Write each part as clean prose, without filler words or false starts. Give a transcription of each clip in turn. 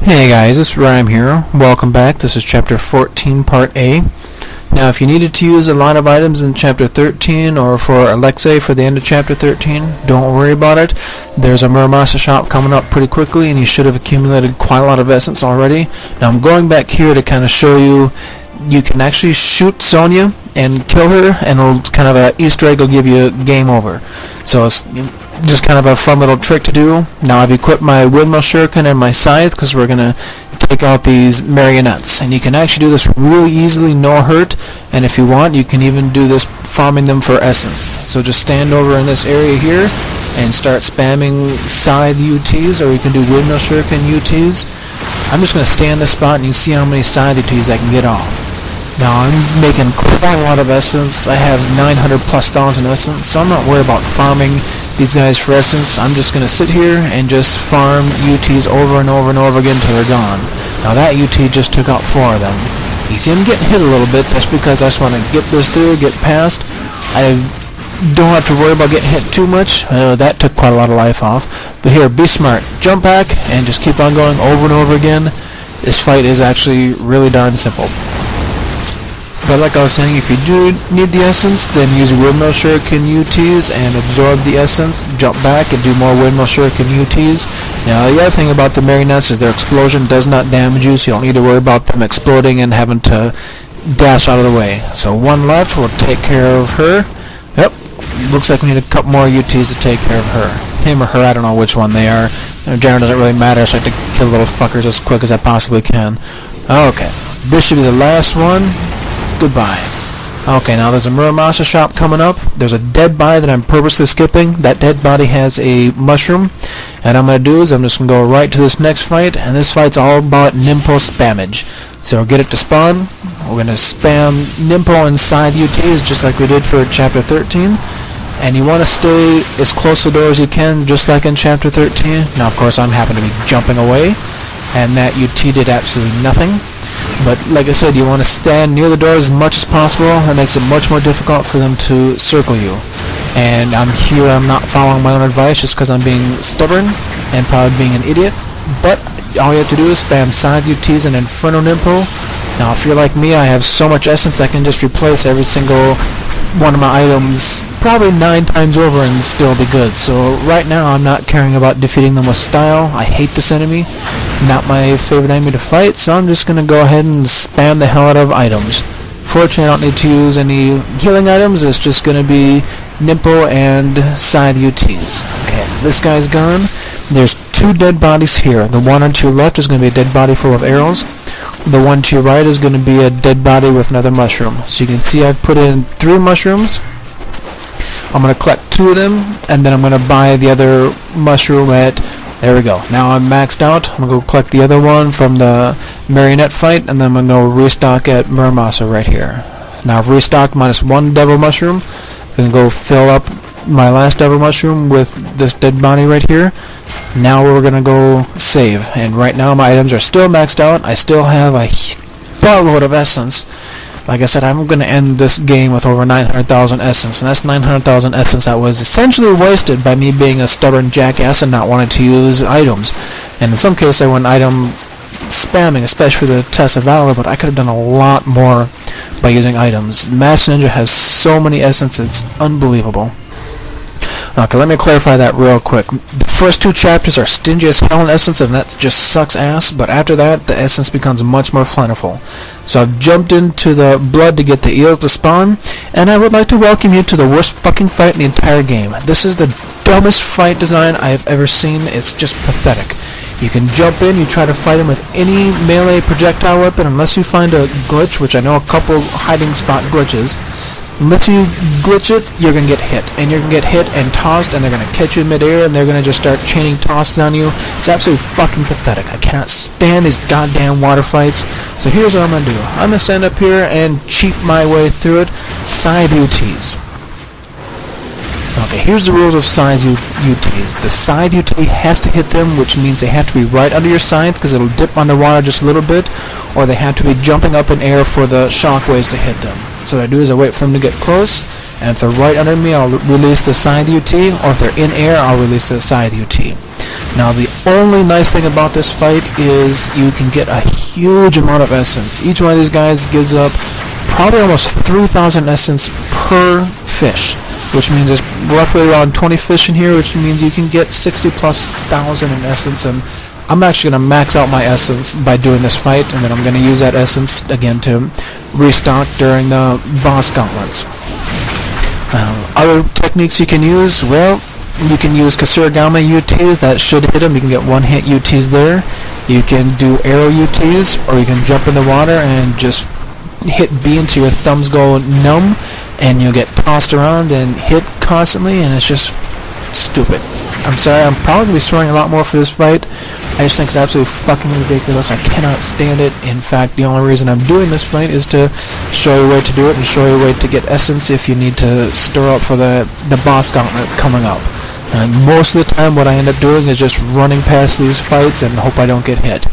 Hey guys, it's Reim here. Welcome back. This is Chapter 14, Part A. Now, if you needed to use a lot of items in Chapter 13, or for Alexei for the end of Chapter 13, don't worry about it. There's a Muramasa shop coming up pretty quickly, and you should have accumulated quite a lot of essence already. Now, I'm going back here to kind of show you can actually shoot Sonya and kill her, and it'll kind of an Easter egg will give you game over. So it's just kind of a fun little trick to do. Now I've equipped my windmill shuriken and my scythe because we're going to take out these marionettes. And you can actually do this really easily, no hurt. And if you want, you can even do this farming them for essence. So just stand over in this area here and start spamming scythe UTs, or you can do windmill shuriken UTs. I'm just going to stay in this spot and you see how many scythe UTs I can get off. Now I'm making quite a lot of essence. I have 900 plus thousand essence, so I'm not worried about farming these guys for essence. I'm just going to sit here and just farm UTs over and over and over again until they're gone. Now that UT just took out 4 of them. You see I'm getting hit a little bit. That's because I just want to get this through, get past. I don't have to worry about getting hit too much. That took quite a lot of life off. But here, be smart. Jump back and just keep on going over and over again. This fight is actually really darn simple. But like I was saying, if you do need the essence, then use windmill shuriken UTs and absorb the essence, jump back and do more windmill shuriken UTs. Now the other thing about the marionettes is their explosion does not damage you, so you don't need to worry about them exploding and having to dash out of the way. So one left, we'll take care of her. Yep, looks like we need a couple more UTs to take care of her. Him or her, I don't know which one they are. In general, doesn't really matter, so I have to kill little fuckers as quick as I possibly can. Okay, this should be the last one. Goodbye. Okay, now there's a Muramasa shop coming up. There's a dead body that I'm purposely skipping. That dead body has a mushroom. And what I'm going to do is I'm just going to go right to this next fight. And this fight's all about Nimpo spammage. So get it to spawn. We're going to spam Nimpo and scythe UTs just like we did for Chapter 13. And you want to stay as close to the door as you can, just like in Chapter 13. Now, of course, I'm happen to be jumping away. And that UT did absolutely nothing. But like I said, you want to stand near the doors as much as possible. That makes it much more difficult for them to circle you. And I'm not following my own advice just because I'm being stubborn and probably being an idiot. But all you have to do is spam scythe UTs and Inferno Nimpo. Now if you're like me, I have so much essence I can just replace every single one of my items probably 9 times over and still be good. So right now I'm not caring about defeating them with style. I hate this enemy. Not my favorite enemy to fight, so I'm just going to go ahead and spam the hell out of items. Fortunately, I don't need to use any healing items. It's just going to be Nimpo and scythe UTs. Okay, this guy's gone. There's 2 dead bodies here. The one on to your left is going to be a dead body full of arrows. The one to your right is going to be a dead body with another mushroom. So you can see I've put in 3 mushrooms. I'm going to collect 2 of them, and then I'm going to buy the other mushroom at... There we go. Now I'm maxed out. I'm going to go collect the other one from the marionette fight, and then I'm going to go restock at Muramasa right here. Now I've restocked minus 1 devil mushroom. I'm going to go fill up my last devil mushroom with this dead body right here. Now we're going to go save. And right now my items are still maxed out. I still have a buttload of essence. Like I said, I'm going to end this game with over 900,000 essence, and that's 900,000 essence that was essentially wasted by me being a stubborn jackass and not wanting to use items. And in some cases I went item spamming, especially for the Test of Valor, but I could have done a lot more by using items. Master Ninja has so many essence, it's unbelievable. Okay, let me clarify that real quick. The first 2 chapters are stingy as hell in essence, and that just sucks ass, but after that, the essence becomes much more plentiful. So I've jumped into the blood to get the eels to spawn, and I would like to welcome you to the worst fucking fight in the entire game. This is the dumbest fight design I have ever seen. It's just pathetic. You can jump in, you try to fight him with any melee projectile weapon, unless you find a glitch, which I know a couple hiding spot glitches. Unless you glitch it, you're going to get hit. And you're going to get hit and tossed, and they're going to catch you in midair, and they're going to just start chaining tosses on you. It's absolutely fucking pathetic. I cannot stand these goddamn water fights. So here's what I'm going to do. I'm going to stand up here and cheat my way through it. Scythe UTs. Okay, here's the rules of scythe UTs. The scythe UT has to hit them, which means they have to be right under your scythe because it'll dip underwater just a little bit, or they have to be jumping up in air for the shockwaves to hit them. So what I do is I wait for them to get close, and if they're right under me, I'll release the scythe UT, or if they're in air, I'll release the scythe UT. Now, the only nice thing about this fight is you can get a huge amount of essence. Each one of these guys gives up probably almost 3,000 essence per fish, which means there's roughly around 20 fish in here, which means you can get 60 plus thousand in essence. And I'm actually going to max out my essence by doing this fight, and then I'm going to use that essence again to restock during the boss gauntlets. Other techniques you can use, well, you can use Kasirigama UTs, that should hit them. You can get one-hit UTs there. You can do arrow UTs, or you can jump in the water and just hit B until your thumbs go numb, and you'll get tossed around and hit constantly, and it's just stupid. I'm sorry, I'm probably going to be swearing a lot more for this fight. I just think it's absolutely fucking ridiculous. I cannot stand it. In fact, the only reason I'm doing this fight is to show you a way to do it and show you a way to get essence if you need to stir up for the boss gauntlet coming up. And most of the time what I end up doing is just running past these fights and hope I don't get hit.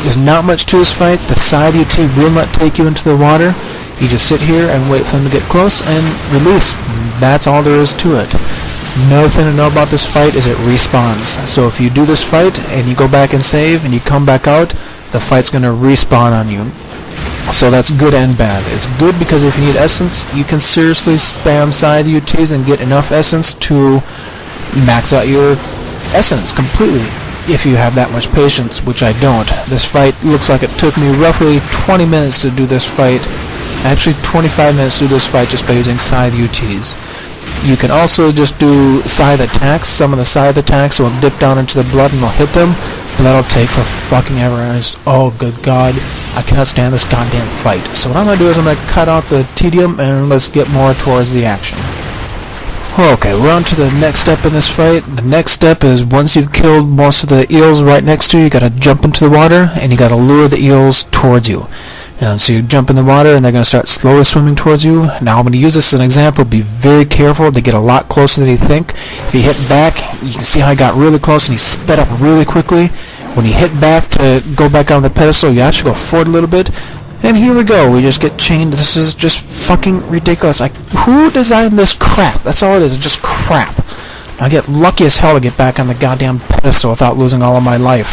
There's not much to this fight. The side UT will not take you into the water. You just sit here and wait for them to get close and release. That's all there is to it. Another thing to know about this fight is it respawns. So if you do this fight and you go back and save and you come back out, the fight's going to respawn on you. So that's good and bad. It's good because if you need essence, you can seriously spam side UTs and get enough essence to max out your essence completely. If you have that much patience, which I don't. This fight looks like it took me roughly 20 minutes to do this fight. Actually 25 minutes to do this fight just by using scythe UTs. You can also just do scythe attacks. Some of the scythe attacks will dip down into the blood and will hit them, but that'll take for fucking ever. And oh good god, I cannot stand this goddamn fight. So what I'm going to do is I'm going to cut out the tedium and let's get more towards the action. Okay, we're on to the next step in this fight. The next step is once you've killed most of the eels right next to you, you gotta jump into the water and you gotta lure the eels towards you. So you jump in the water and they're going to start slowly swimming towards you. Now I'm going to use this as an example. Be very careful. They get a lot closer than you think. If you hit back, you can see how he got really close and he sped up really quickly. When you hit back to go back on the pedestal, you actually go forward a little bit. And here we go. We just get chained. This is just fucking ridiculous. Who designed this crap? That's all it is. It's just crap. I get lucky as hell to get back on the goddamn pedestal without losing all of my life.